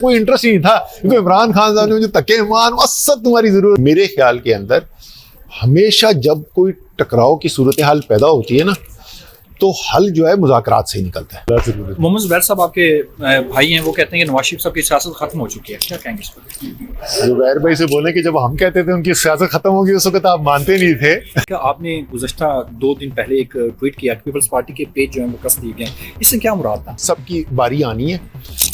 कोई इंटरेस्ट नहीं था, क्योंकि इमरान खान साहब ने मुझे तके मान असद तुम्हारी जरूरत। मेरे ख्याल के अंदर हमेशा जब कोई टकराव की सूरत हाल पैदा होती है ना, तो हल जो है मुज़ाकरात से ही निकलता है। मोहम्मद ज़ुबैर साहब आपके भाई हैं, वो कहते हैं कि नवाज शरीफ साहब की सियासत खत्म हो चुकी है, क्या कहेंगे इस पर? ज़ुबैर भाई से बोले कि जब हम कहते थे उनकी सियासत खत्म होगी उस वक्त आप मानते नहीं थे। क्या आपने गुज़श्ता 2 दिन पहले एक ट्वीट किया कि पीपल्स पार्टी के पेज जो है वो कस दिए गए, इससे क्या मुराद था? सबकी बारी आनी है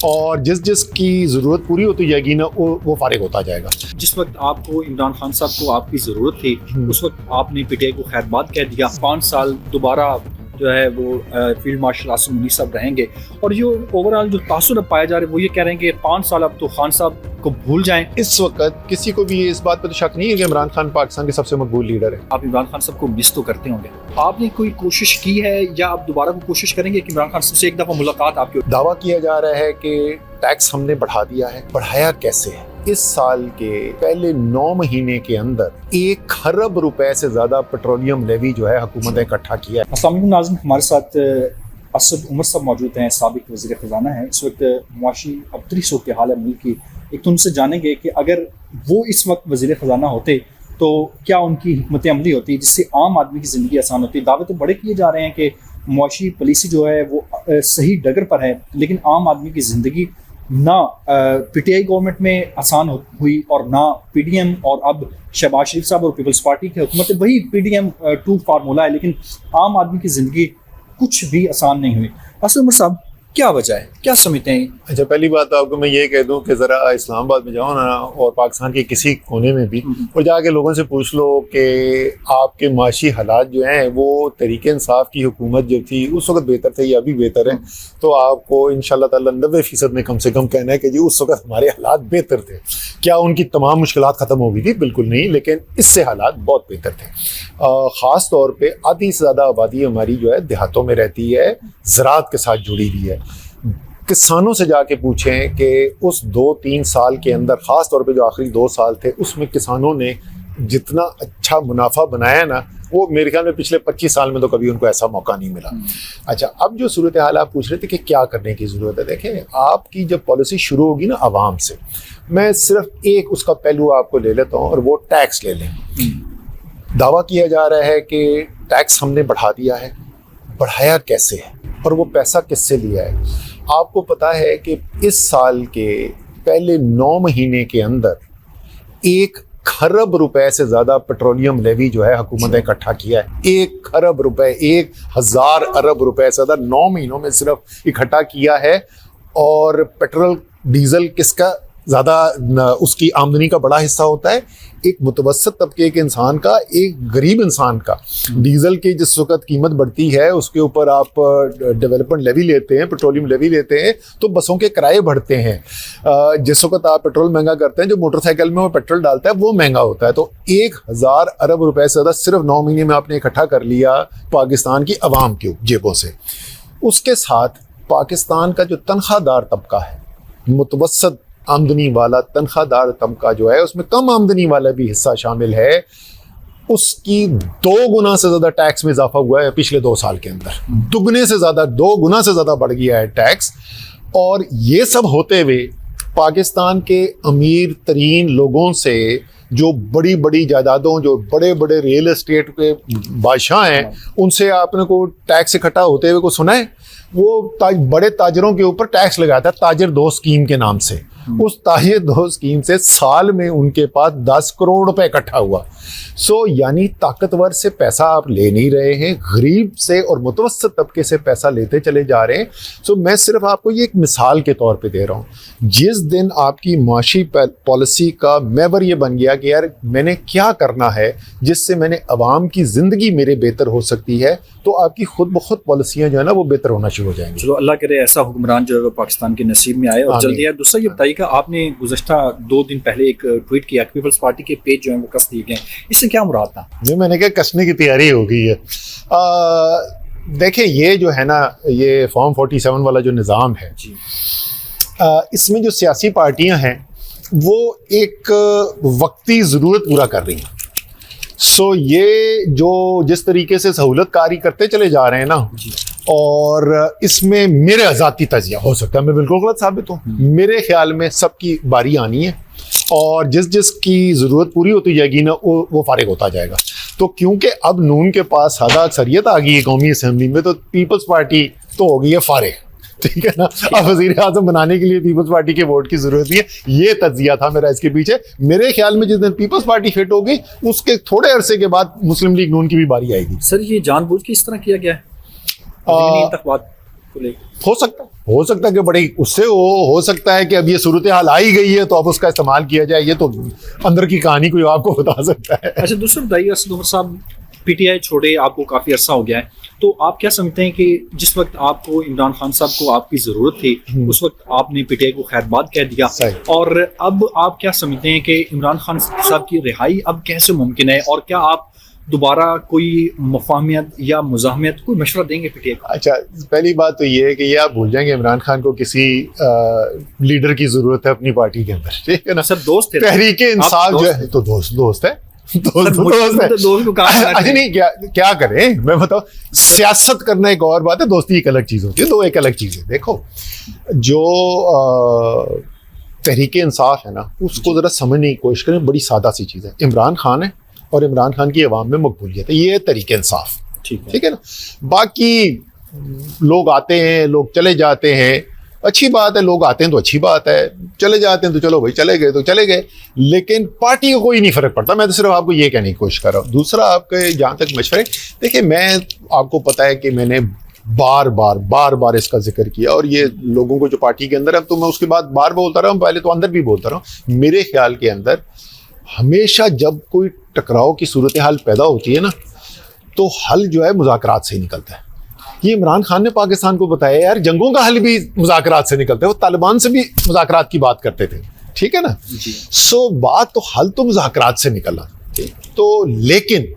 और जिस जिसकी ज़रूरत पूरी होती जाएगी ना वो फारिग होता जाएगा। जिस वक्त आपको इमरान खान साहब को आपकी ज़रूरत थी, उस वक्त आपने पीटीआई को खैरबाद कह दिया। 5 साल दोबारा जो है वो फील्ड मार्शल आसिम मुनीर साहब रहेंगे, और जो ओवरऑल जो तासुर अब पाया जा रहा है वो ये कह रहे हैं कि 5 साल अब तो खान साहब को भूल जाएं। इस वक्त किसी को भी इस बात पर शक नहीं है कि इमरान खान पाकिस्तान के सबसे मकबूल लीडर है। आप इमरान खान साहब को मिस तो करते होंगे, आपने कोई कोशिश की है या आप दोबारा को कोशिश करेंगे कि इमरान खान साहब से एक दफा मुलाकात आपकी? दावा किया जा रहा है कि टैक्स हमने बढ़ा दिया है। बढ़ाया कैसे है? इस साल के पहले 9 महीने के अंदर 1 खरब रुपए से ज्यादा पेट्रोलियम लेवी जो है हुकूमत ने इकट्ठा किया है। अस्सलाम वालेकुम नाज़रीन, हमारे साथ असद उमर साहब मौजूद हैं, साबिक वज़ीर ख़ज़ाना है। इस वक्त मुआशी अबतरी सूरत हाल है मुल्क की। एक तो उनसे जानेंगे कि अगर वो इस वक्त वज़ीर ख़ज़ाना होते तो क्या उनकी हिकमत अमली होती जिससे आम आदमी की ज़िंदगी आसान होती। दावे तो बड़े किए जा रहे हैं कि मुआशी पॉलिसी जो है वो सही डगर पर है, लेकिन आम आदमी की ज़िंदगी ना पीटीआई गवर्नमेंट में आसान हुई और ना पीडीएम, और अब शहबाज शरीफ साहब और पीपल्स पार्टी की हुकूमत है, वही पीडीएम 2 फार्मूला है, लेकिन आम आदमी की ज़िंदगी कुछ भी आसान नहीं हुई। असद उमर साहब, क्या वजह है, क्या समझते हैं? अच्छा, पहली बात तो आपको मैं ये कह दूं कि ज़रा इस्लामाबाद में जाओ ना, और पाकिस्तान के किसी कोने में भी, और जाके लोगों से पूछ लो कि आपके माशी हालात जो हैं वो तहरीक इंसाफ की हुकूमत जो थी उस वक्त बेहतर थे या अभी बेहतर है, तो आपको इंशाल्लाह ताला 90% में कम से कम कहना है कि जी उस वक्त हमारे हालात बेहतर थे। क्या उनकी तमाम मुश्किलात ख़त्म हो गई थी? बिल्कुल नहीं, लेकिन इससे हालात बहुत बेहतर थे। ख़ास तौर पर आधी से ज़्यादा आबादी हमारी जो है देहातों में रहती है, ज़राअत के साथ जुड़ी हुई है। किसानों से जाके पूछें कि उस 2-3 साल के अंदर, ख़ास तौर पे जो आखिरी 2 साल थे, उसमें किसानों ने जितना अच्छा मुनाफा बनाया ना, वो मेरे ख्याल में पिछले 25 साल में तो कभी उनको ऐसा मौका नहीं मिला। अच्छा, अब जो सूरत हाल आप पूछ रहे थे कि क्या करने की ज़रूरत है, देखें आपकी जब पॉलिसी शुरू होगी ना आवाम से, मैं सिर्फ एक उसका पहलू आपको ले लेता हूँ और वो टैक्स ले लें। दावा किया जा रहा है कि टैक्स हमने बढ़ा दिया है। बढ़ाया कैसे है और वो पैसा किससे लिया है? आपको पता है कि इस साल के पहले 9 महीने के अंदर 1 खरब रुपए से ज़्यादा पेट्रोलियम लेवी जो है हुकूमत ने इकट्ठा किया है। 1 खरब रुपए, 1000 अरब रुपए से ज़्यादा 9 महीनों में सिर्फ इकट्ठा किया है। और पेट्रोल डीजल किसका ज़्यादा, उसकी आमदनी का बड़ा हिस्सा होता है? एक मुतवसत तबके के इंसान का, एक गरीब इंसान का। डीजल की जिस वक्त कीमत बढ़ती है उसके ऊपर आप डेवलपमेंट लेवी लेते हैं, पेट्रोलियम लेवी लेते हैं, तो बसों के किराए बढ़ते हैं। जिस वक्त आप पेट्रोल महंगा करते हैं, जो मोटरसाइकिल में वो पेट्रोल डालता है वो महंगा होता है। तो 1000 अरब रुपए से ज़्यादा सिर्फ 9 महीने में आपने इकट्ठा कर लिया पाकिस्तान की आवाम की जेबों से। उसके साथ पाकिस्तान का जो तनख्वाहदार तबका है, मुतवसत आमदनी वाला तनख्वाहदार तबका जो है, उसमें कम आमदनी वाला भी हिस्सा शामिल है, उसकी 2 गुना से ज़्यादा टैक्स में इजाफा हुआ है पिछले 2 साल के अंदर। दुगने से ज़्यादा, 2 गुना से ज़्यादा बढ़ गया है टैक्स। और ये सब होते हुए पाकिस्तान के अमीर तरीन लोगों से, जो बड़ी बड़ी जायदादों, जो बड़े बड़े रियल एस्टेट के बादशाह हैं, उनसे आपने को टैक्स इकट्ठा होते हुए को सुना है? वो बड़े ताजरों के ऊपर टैक्स लगाया था ताजिर 2 स्कीम के नाम से। उस ताजिर 2 स्कीम से साल में उनके पास 10 करोड़ रुपए इकट्ठा हुआ। यानी ताकतवर से पैसा आप ले नहीं रहे हैं, गरीब से और मुतवसत तबके से पैसा लेते चले जा रहे हैं। मैं सिर्फ आपको ये एक मिसाल के तौर पे दे रहा हूँ। जिस दिन आपकी माशी पॉलिसी का महवर ये बन गया कि यार मैंने क्या करना है जिससे मैंने अवाम की ज़िंदगी मेरे बेहतर हो सकती है, तो आपकी खुद ब खुद पॉलिसियाँ जो है ना वो बेहतर होना शुरू हो जाएंगी। चलो अल्लाह करे ऐसा हुक्मरान जो है वो पाकिस्तान के नसीब में आए और जल्दी आए। दूसरा ये बताइएगा, आपने गुज़श्ता 2 दिन पहले एक ट्वीट किया कि पीपल्स पार्टी के पेज जो है वो कस दिए गए, इससे क्या मुराद था? जो मैंने कहा कसने की तैयारी हो गई है। देखिए ये जो है ना, ये फॉर्म 47 वाला जो निज़ाम है जी, इसमें जो सियासी पार्टियां हैं वो एक वक्ती ज़रूरत पूरा कर रही हैं। ये जो जिस तरीके से सहूलत कारी करते चले जा रहे हैं ना, और इसमें मेरे आज़ादी तजिया हो सकता है मैं बिल्कुल गलत साबित हूँ। मेरे ख्याल में सबकी बारी आनी है और जिस जिसकी ज़रूरत पूरी होती जाएगी ना वो फारिग होता जाएगा। तो क्योंकि अब नून के पास सादा अक्सरियत आ गई है कौमी असम्बली में, तो पीपल्स पार्टी तो हो गई है फारिग, ठीक है ना। अब वज़ीर आज़म बनाने के लिए पीपल्स पार्टी के वोट की ज़रूरत नहीं है। ये तज्जिया था मेरा इसके पीछे। मेरे ख्याल में जिस दिन पीपल्स पार्टी फिट होगी उसके थोड़े अरसे के बाद मुस्लिम लीग नून की भी बारी आएगी। सर ये जानबूझ के इस तरह किया गया है? हो सकता है कि बड़ी उससे हो सकता है कि अब ये सूरत हाल आई गई है तो अब उसका इस्तेमाल किया जाए। ये तो अंदर की कहानी कोई आपको बता सकता है। अच्छा, दूसरा बताइए, असद उमर साहब पीटीआई छोड़े आपको काफ़ी अरसा हो गया है, तो आप क्या समझते हैं कि जिस वक्त आपको इमरान खान साहब को आपकी ज़रूरत थी उस वक्त आपने पीटीआई को खैरबाद कह दिया, और अब आप क्या समझते हैं कि इमरान खान साहब की रिहाई अब कैसे मुमकिन है, और क्या आप दोबारा कोई मुफाहमियत या मुज़ाहमत कोई मशवरा देंगे पीटीआई को? अच्छा, पहली बात तो ये है कि ये आप भूल जाएंगे इमरान खान को किसी लीडर की जरूरत है अपनी पार्टी के अंदर, ठीक है ना। सर दोस्त थे, तहरीक इंसाफ जो है तो दोस्त है। अच्छा नहीं, क्या करें मैं बताऊं, सियासत करना एक और बात है, दोस्ती एक अलग चीज होती है, दो एक अलग चीज है। देखो जो तहरीक इंसाफ है ना, उसको जरा समझने की कोशिश करें। बड़ी सादा सी चीज है, इमरान खान है और इमरान खान की अवाम में मकबूलियत है, ये तहरीक इंसाफ, ठीक है ना। बाकी लोग आते हैं, लोग चले जाते हैं, अच्छी बात है, लोग आते हैं तो अच्छी बात है, चले जाते हैं तो चलो भाई चले गए तो चले गए, लेकिन पार्टी को कोई नहीं फर्क पड़ता। मैं तो सिर्फ आपको ये कहने की कोशिश कर रहा हूँ। दूसरा, आपके जहाँ तक मशवरे, देखिए मैं आपको पता है कि मैंने बार बार इसका जिक्र किया, और ये लोगों को जो पार्टी के अंदर है, अब तो मैं उसके बाद बार बोलता रहा हूँ, पहले तो अंदर भी बोलता रहा हूँ। मेरे ख्याल के अंदर हमेशा जब कोई टकराव की सूरत हाल पैदा होती है ना, तो हल जो है मुज़ाकरात से निकलता है। ये इमरान खान ने पाकिस्तान को बताया यार, जंगों का हल भी मुज़ाकरात से निकलता है। वो तालिबान से भी मुज़ाकरात की बात करते थे, ठीक है ना। सो बात तो हल तो मुज़ाकरात से निकला तो, लेकिन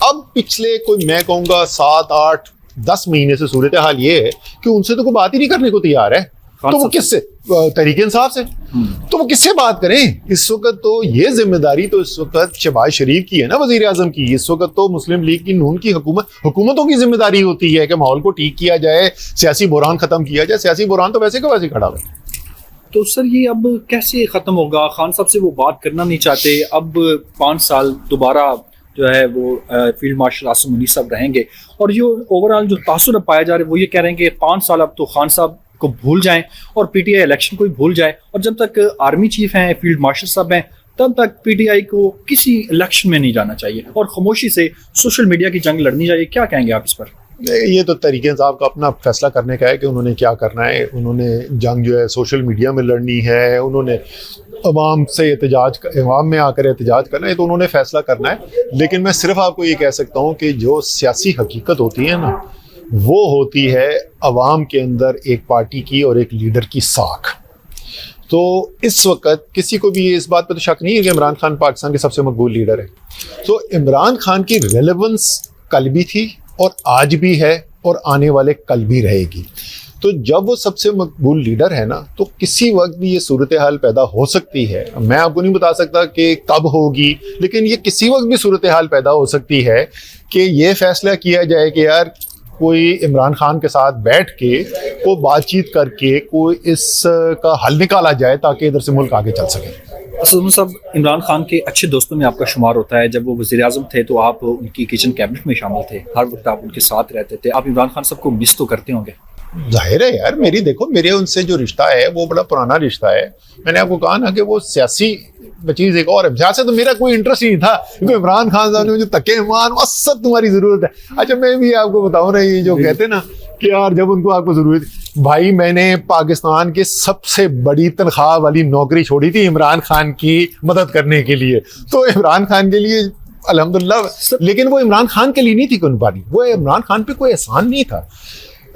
अब पिछले कोई मैं कहूँगा 7, 8, 10 महीने से सूरत हाल ये है कि उनसे तो कोई बात ही नहीं करने को तैयार है। तो वो किससे, तहरीक इंसाफ से, तो वो किससे बात करें इस वक्त। तो ये जिम्मेदारी तो इस वक्त शहबाज शरीफ की है ना, वजीर आजम की। इस वक्त तो मुस्लिम लीग की नून की हुकूमतों की जिम्मेदारी होती है कि माहौल को ठीक किया जाए, सियासी बुरहान खत्म किया जाए। सियासी बुरहान तो वैसे का वैसे खड़ा है। तो सर ये अब कैसे खत्म होगा? खान साहब से वो बात करना नहीं चाहते, अब 5 साल दोबारा जो है वो फील्ड मार्शल आसिम मुनीर साहब रहेंगे, और जो ओवरऑल जो तासुर पाया जा रहा है वो ये कह रहे हैं कि 5 साल अब तो खान साहब को भूल जाएं और पीटीआई इलेक्शन को ही भूल जाए, और जब तक आर्मी चीफ हैं, फील्ड मार्शल साहब हैं, तब तक पीटीआई को किसी इलेक्शन में नहीं जाना चाहिए और खामोशी से सोशल मीडिया की जंग लड़नी चाहिए। क्या कहेंगे आप इस पर? ये तो तहरीक इंसाफ का अपना फैसला करने का है कि उन्होंने क्या करना है। उन्होंने जंग जो है सोशल मीडिया में लड़नी है, उन्होंने अवाम से एहतजाज, अवाम में आकर एहतजाज करना है, तो उन्होंने फैसला करना है। लेकिन मैं सिर्फ आपको ये कह सकता हूँ कि जो सियासी हकीकत होती है ना, वो होती है अवाम के अंदर एक पार्टी की और एक लीडर की साख। तो इस वक्त किसी को भी इस बात पर तो शक नहीं है कि इमरान खान पाकिस्तान के सबसे मकबूल लीडर है। तो इमरान खान की रेलेवेंस कल भी थी और आज भी है और आने वाले कल भी रहेगी। तो जब वो सबसे मकबूल लीडर है ना, तो किसी वक्त भी ये सूरत हाल पैदा हो सकती है। मैं आपको नहीं बता सकता कि कब होगी, लेकिन ये किसी वक्त भी सूरत हाल पैदा हो सकती है कि ये फैसला किया जाए कि यार कोई इमरान खान के साथ बैठ के को बातचीत करके कोई इसका हल निकाला जाए ताकि इधर से मुल्क आगे चल सके। असद साहब, इमरान खान के अच्छे दोस्तों में आपका शुमार होता है। जब वो वज़ीर आज़म थे तो आप उनकी किचन कैबिनेट में शामिल थे, हर वक्त आप उनके साथ रहते थे। आप इमरान खान साहब को मिस तो करते होंगे? जाहिर है यार, मेरे उनसे जो रिश्ता है वो बड़ा पुराना रिश्ता है। मैंने आपको कहा ना कि वो सियासी चीज़ एक और है। सियासत तो मेरा कोई इंटरेस्ट नहीं था, क्योंकि इमरान खान साहब ने मुझे तके मान असद तुम्हारी ज़रूरत है। अच्छा, मैं भी आपको बताऊँ ना, ये जो कहते ना कि यार जब उनको आपको ज़रूरत, भाई मैंने पाकिस्तान के सबसे बड़ी तनख्वाह वाली नौकरी छोड़ी थी इमरान खान की मदद करने के लिए। तो इमरान खान के लिए अल्हम्दुलिल्लाह, लेकिन वो इमरान खान के लिए नहीं थी कुर्बानी, वो इमरान खान पे कोई एहसान नहीं था।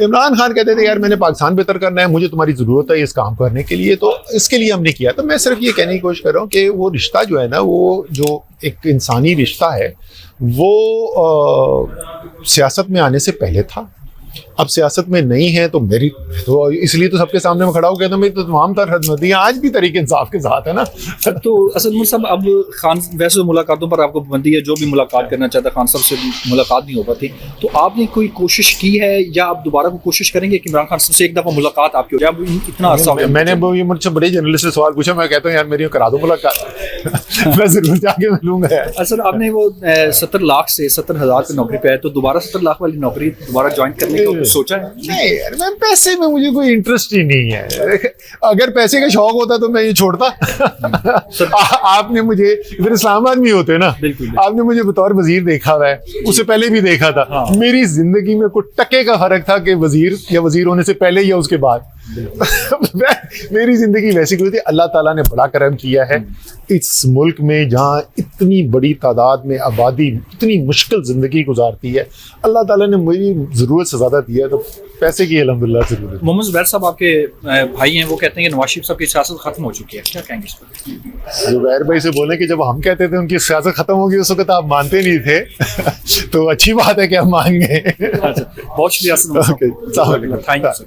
इमरान खान कहते थे यार मैंने पाकिस्तान बेहतर करना है, मुझे तुम्हारी ज़रूरत है इस काम करने के लिए, तो इसके लिए हमने किया। तो मैं सिर्फ ये कहने की कोशिश कर रहा हूँ कि वो रिश्ता जो है ना, वो जो एक इंसानी रिश्ता है, वो सियासत में आने से पहले था अब सियासत में नहीं है तो मेरी तो इसलिए तो सबके सामने मैं खड़ा होकर कहता हूँ मेरी तो तमाम तरह हदमंदियाँ आज भी तरीके इंसाफ के साथ है ना। तो असद उमर साहब, अब खान वैसे तो मुलाकातों पर आपको पाबंदी है, जो भी मुलाकात करना चाहता है खान साहब से मुलाकात नहीं हो पाती, तो आपने कोई कोशिश की है या आप दोबारा को कोशिश करेंगे कि इमरान खान साहब से एक दफ़ा मुलाकात आपकी हो जाए? इतना अर्सा हो गया। मैंने ये मुझसे बड़े जर्नलिस्ट से सवाल पूछा, मैं कहता हूँ यार मेरी करा दो मुलाकात मैं जरूर जाके मिलूंगा यार। सर आपने वो 70 लाख से 70,000 की नौकरी पे है, तो दोबारा 70 लाख वाली नौकरी दोबारा ज्वाइन करने का सोचा है? नहीं यार, मैं पैसे में मुझे कोई इंटरेस्ट ही नहीं है। अगर पैसे का शौक होता तो मैं ये छोड़ता। आपने मुझे इधर इस्लामाबाद में होते ना, आपने मुझे बतौर वजीर देखा हुआ है, उससे पहले भी देखा था। हाँ। मेरी जिंदगी में कुछ टके का फर्क था कि वजीर या वजीर होने से पहले या उसके बाद। मेरी जिंदगी वैसी कोई थी। अल्लाह ताला ने बड़ा करम किया है इस मुल्क में, जहाँ इतनी बड़ी तादाद में आबादी इतनी मुश्किल जिंदगी गुजारती है। अल्लाह ताला ने मेरी जरूरत से ज्यादा दिया है, तो पैसे की अल्हम्दुलिल्लाह जरूरत। मोहम्मद जुबैर साहब आपके भाई हैं, वो कहते हैं कि नवाज शरीफ साहब की सियासत खत्म हो चुकी है, क्या कहेंगे इस पर? जुबैर भाई से बोले कि जब हम कहते थे उनकी सियासत खत्म होगी उस वक्त आप मानते नहीं थे। तो अच्छी बात है कि हम मान गए। बहुत शुक्रिया। Okay, thank you sir.